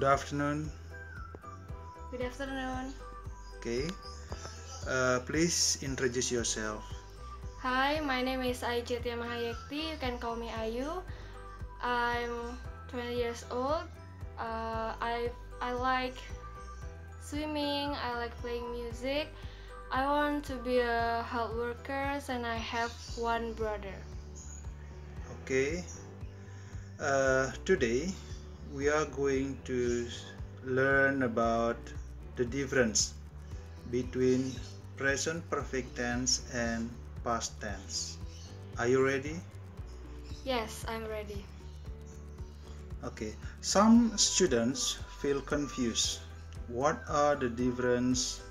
afternoon. Good afternoon. Okay. Please introduce yourself. Hi, my name is Aijetia Mahayekti. You can call me Ayu. I'm 20 years old. I like swimming. I like playing music. I want to be a health worker, and I have one brother. Okay. Today we are going to learn about the difference between present perfect tense and past tense. Are you ready? Yes, I'm ready. Okay. Some students feel confused. What are the difference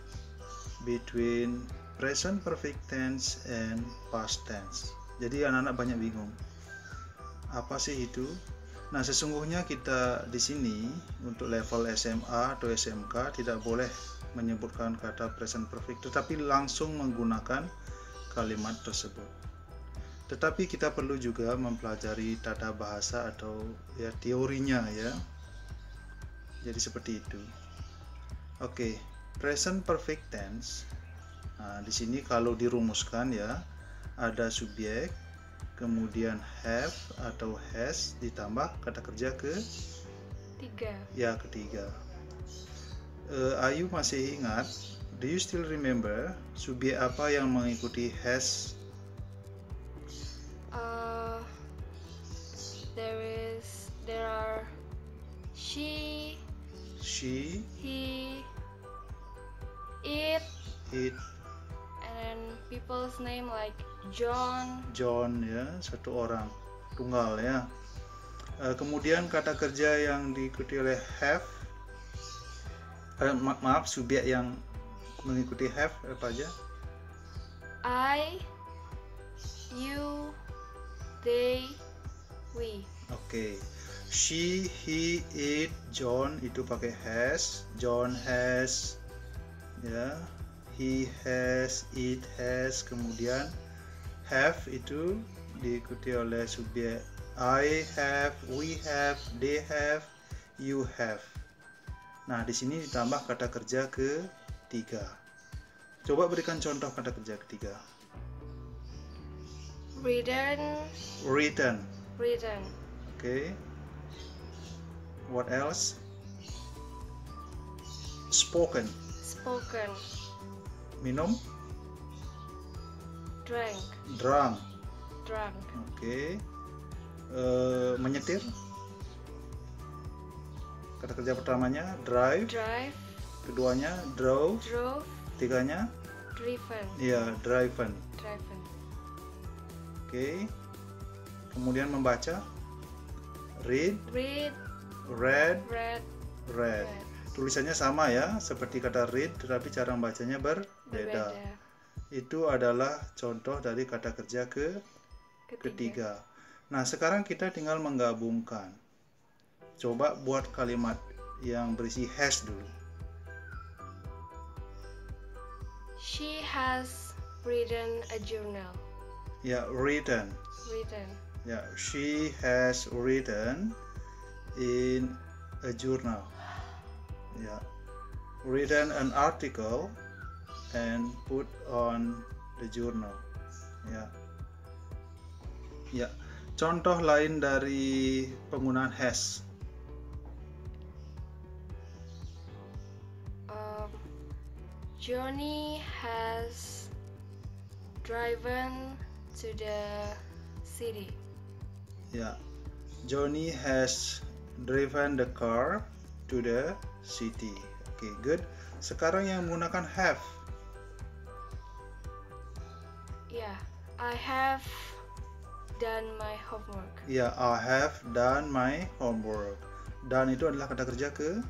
between present perfect tense and past tense? Jadi anak-anak banyak bingung. Apa sih itu? Nah, sesungguhnya kita di sini untuk level SMA atau SMK tidak boleh menyebutkan kata present perfect, tetapi langsung menggunakan kalimat tersebut. Tetapi kita perlu juga mempelajari tata bahasa atau ya teorinya ya. Jadi seperti itu. Oke, present perfect tense. Nah, di sini kalau dirumuskan ya, ada subjek, kemudian have atau has ditambah kata kerja ketiga. Ayu masih ingat? Do you still remember subjek apa yang mengikuti has? There are she, He, it, it, and people's name like John. John ya, satu orang tunggal ya. Kemudian kata kerja yang diikuti oleh have, subjek yang mengikuti have apa aja? I, you, they, we. Oke. She, he, it, John itu pakai has. John has, ya. He has, it has. Kemudian have itu diikuti oleh subjek I have, we have, they have, you have. Nah, di sini ditambah kata kerja ketiga. Coba berikan contoh kata kerja ketiga. Written. Okay. What else? Spoken. Minum. Drunk. Okay. Menyetir. Kata kerja pertamanya drive. Keduanya drove. Ketiganya Driven. ya driven. Okay. Kemudian membaca read. Read. Tulisannya sama ya, seperti kata read, tetapi cara membacanya berbeda. Itu adalah contoh dari kata kerja ketiga. Nah, sekarang kita tinggal menggabungkan. Coba buat kalimat yang berisi has dulu. She has written a journal. Ya, written. Ya, she has written in a journal. Ya, written an article and put on the journal. Ya, contoh lain dari penggunaan has. Johnny has driven to the city. Ya, Johnny has driven the car to the city. Okay, good. Sekarang yang menggunakan have. Yeah, I have done my homework. Ya, I have done my homework. Dan itu adalah kata kerja ketiga.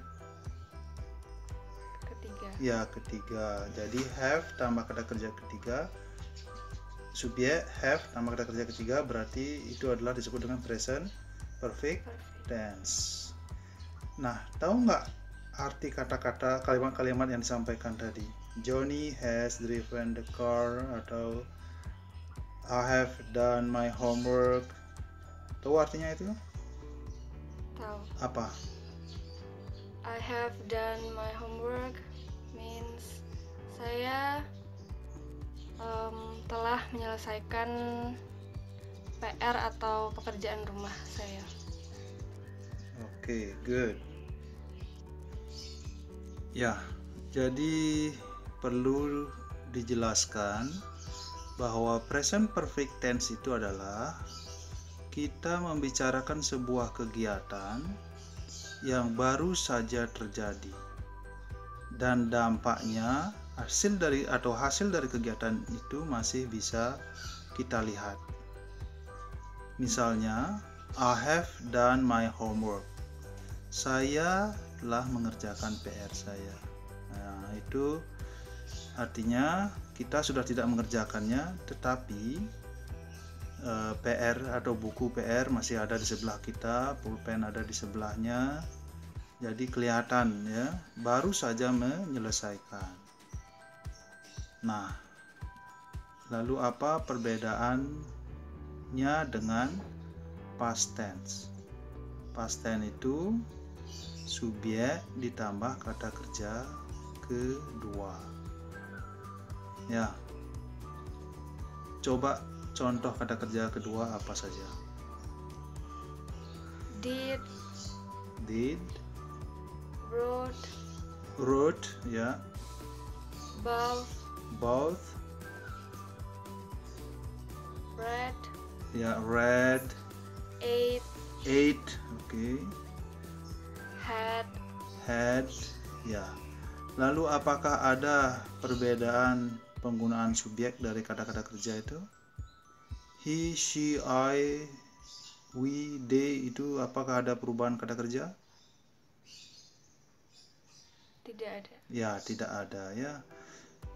Jadi have tambah kata kerja ketiga. Subjek have tambah kata kerja ketiga berarti itu adalah disebut dengan present perfect tense. Nah, tahu nggak arti kata-kata kalimat-kalimat yang disampaikan tadi? Johnny has driven the car atau I have done my homework. Tahu artinya itu? Tahu. Apa? I have done my homework means saya telah menyelesaikan PR atau pekerjaan rumah saya. Okay, good. Ya, jadi perlu dijelaskan bahwa present perfect tense itu adalah kita membicarakan sebuah kegiatan yang baru saja terjadi dan dampaknya hasil dari kegiatan itu masih bisa kita lihat. Misalnya, I have done my homework. Saya telah mengerjakan PR saya. Nah, itu artinya kita sudah tidak mengerjakannya, tetapi PR atau buku PR masih ada di sebelah kita, pulpen ada di sebelahnya. Jadi kelihatan ya, baru saja menyelesaikan. Nah, lalu apa perbedaannya dengan past tense? Past tense itu subjek ditambah kata kerja kedua. Ya. Coba contoh kata kerja kedua apa saja? Did, wrote, ya. Both, read, ate, okay. Had, ya. Lalu apakah ada perbedaan penggunaan subjek dari kata-kata kerja itu? He, she, I, we, they, itu apakah ada perubahan kata kerja? Tidak ada. Ya, tidak ada ya.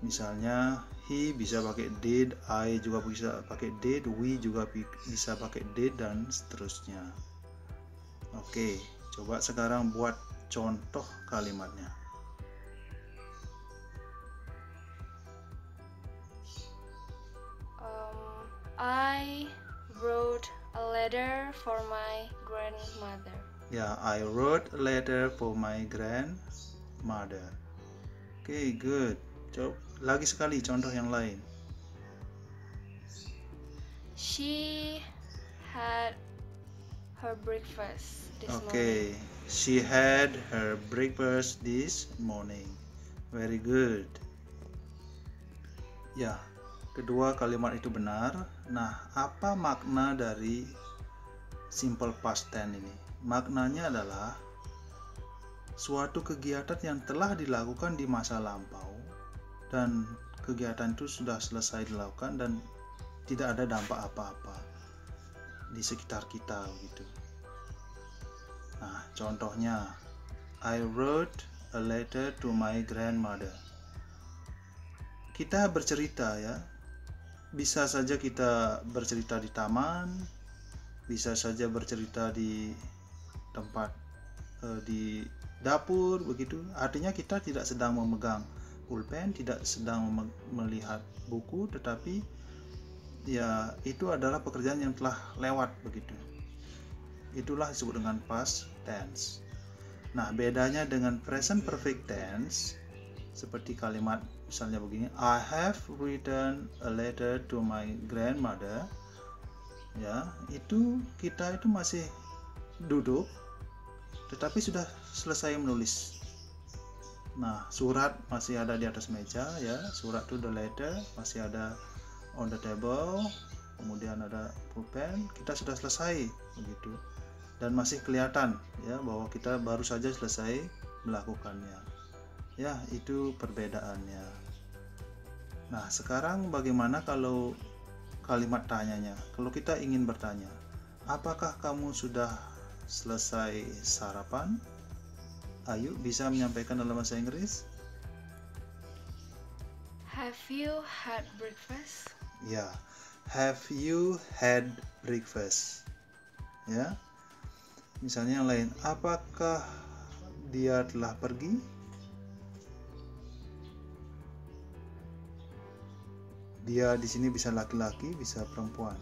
Misalnya he bisa pakai did, I juga bisa pakai did, we juga bisa pakai did, dan seterusnya. Oke, coba sekarang buat contoh kalimatnya. I wrote a letter for my grandmother. Ya, I wrote a letter for my grandmother. Oke, good. Coba lagi sekali contoh yang lain. She had her breakfast this morning. Okay, she had her breakfast this morning. Very good. Ya, kedua kalimat itu benar. Nah, apa makna dari simple past tense ini? Maknanya adalah suatu kegiatan yang telah dilakukan di masa lampau dan kegiatan itu sudah selesai dilakukan dan tidak ada dampak apa-apa di sekitar kita gitu. Nah, contohnya I wrote a letter to my grandmother. Kita bercerita ya. Bisa saja kita bercerita di taman, bisa saja bercerita di tempat di dapur begitu. Artinya kita tidak sedang memegang pulpen, tidak sedang melihat buku, tetapi ya itu adalah pekerjaan yang telah lewat begitu. Itulah disebut dengan past tense. Nah, bedanya dengan present perfect tense seperti kalimat misalnya begini, I have written a letter to my grandmother. Ya, itu kita itu masih duduk tetapi sudah selesai menulis. Nah, surat masih ada di atas meja ya, surat to the letter masih ada on the table, kemudian ada pulpen, kita sudah selesai begitu. Dan masih kelihatan ya bahwa kita baru saja selesai melakukannya. Ya, itu perbedaannya. Nah, sekarang bagaimana kalau kalimat tanyanya? Kalau kita ingin bertanya, apakah kamu sudah selesai sarapan? Ayu, bisa menyampaikan dalam bahasa Inggris? Have you had breakfast? Ya, have you had breakfast? Ya, misalnya yang lain, apakah dia telah pergi? Dia di sini bisa laki-laki, bisa perempuan.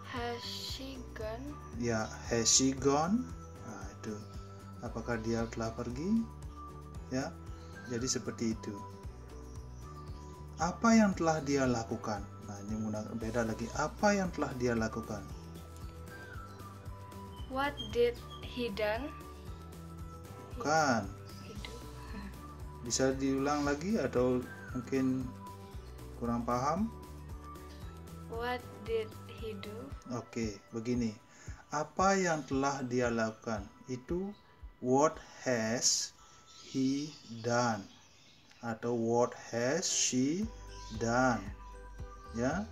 Has she gone? Ya, has she gone? Nah, itu. Apakah dia telah pergi? Ya, jadi seperti itu. Apa yang telah dia lakukan? Nah, ini beda lagi. Apa yang telah dia lakukan? What did he done? Bukan. He do. Bisa diulang lagi atau mungkin kurang paham? What did he do? Oke, begini. Apa yang telah dia lakukan? Itu what has he done atau what has she done. Ya.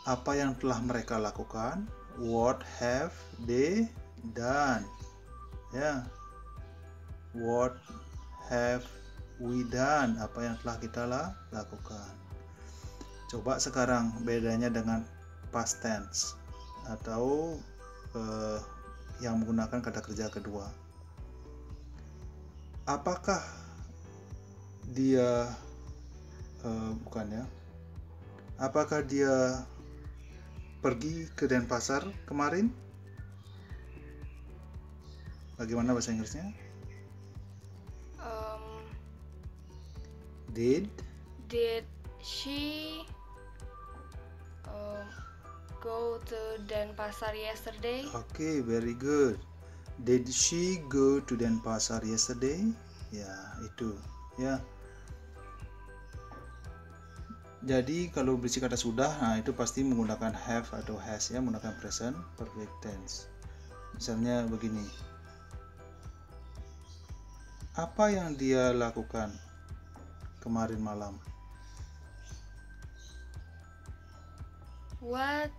Apa yang telah mereka lakukan? What have they done? Ya. What have we done? Apa yang telah kita lakukan. Coba sekarang bedanya dengan past tense atau yang menggunakan kata kerja kedua. Apakah dia apakah dia pergi ke Denpasar kemarin? Bagaimana bahasa Inggrisnya? Did she go to Denpasar yesterday? Okay, very good. Did she go to Denpasar yesterday? Ya, itu. Ya. Jadi kalau berisi kata sudah, nah itu pasti menggunakan have atau has ya, menggunakan present perfect tense. Misalnya begini. Apa yang dia lakukan kemarin malam? What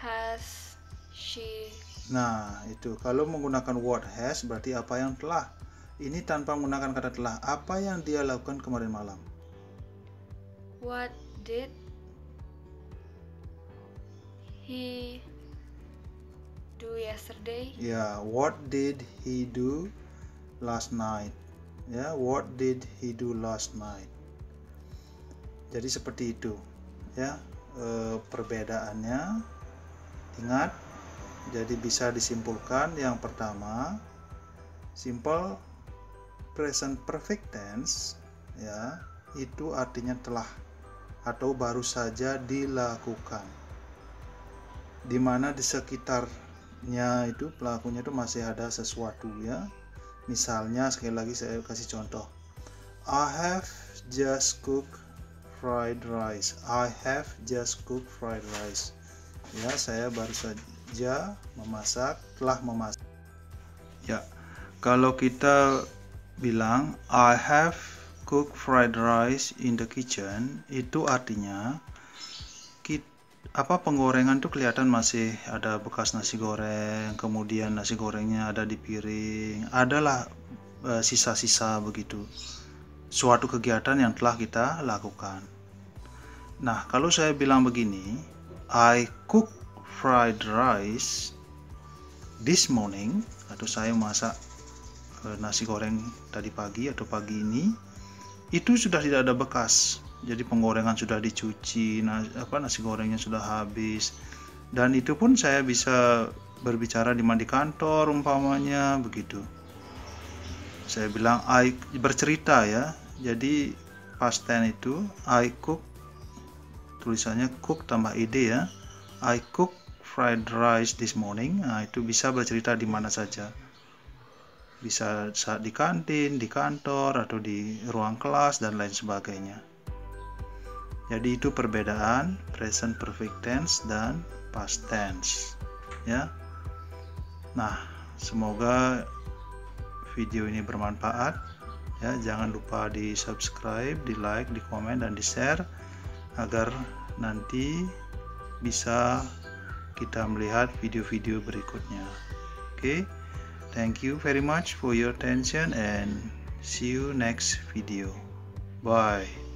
has she? Nah, itu kalau menggunakan what has berarti apa yang telah. Ini tanpa menggunakan kata telah. Apa yang dia lakukan kemarin malam? What did he do yesterday? Ya, what did he do last night? Ya, what did he do last night? Jadi seperti itu. Ya, perbedaannya. Ingat, jadi bisa disimpulkan yang pertama, simple present perfect tense, ya, itu artinya telah atau baru saja dilakukan. Dimana di sekitarnya itu pelakunya itu masih ada sesuatu ya. Misalnya sekali lagi saya kasih contoh. I have just cooked fried rice. I have just cooked fried rice. Ya, saya baru saja telah memasak. Ya, kalau kita bilang I have cooked fried rice in the kitchen, itu artinya penggorengan tuh kelihatan masih ada bekas nasi goreng, kemudian nasi gorengnya ada di piring, adalah sisa-sisa begitu. Suatu kegiatan yang telah kita lakukan. Nah, kalau saya bilang begini, I cook fried rice this morning, atau saya masak nasi goreng tadi pagi atau pagi ini, itu sudah tidak ada bekas. Jadi penggorengan sudah dicuci, nasi gorengnya sudah habis. Dan itu pun saya bisa berbicara di kantor umpamanya begitu. Saya bilang I bercerita ya. Jadi past tense itu I cook, tulisannya cook tambah ed ya. I cook fried rice this morning. Nah, itu bisa bercerita di mana saja. Bisa saat di kantin, di kantor, atau di ruang kelas dan lain sebagainya. Jadi itu perbedaan present perfect tense dan past tense ya. Nah, semoga video ini bermanfaat ya. Jangan lupa di subscribe, di like, di komen, dan di share agar nanti bisa kita melihat video-video berikutnya. Oke. Thank you very much for your attention and see you next video. Bye.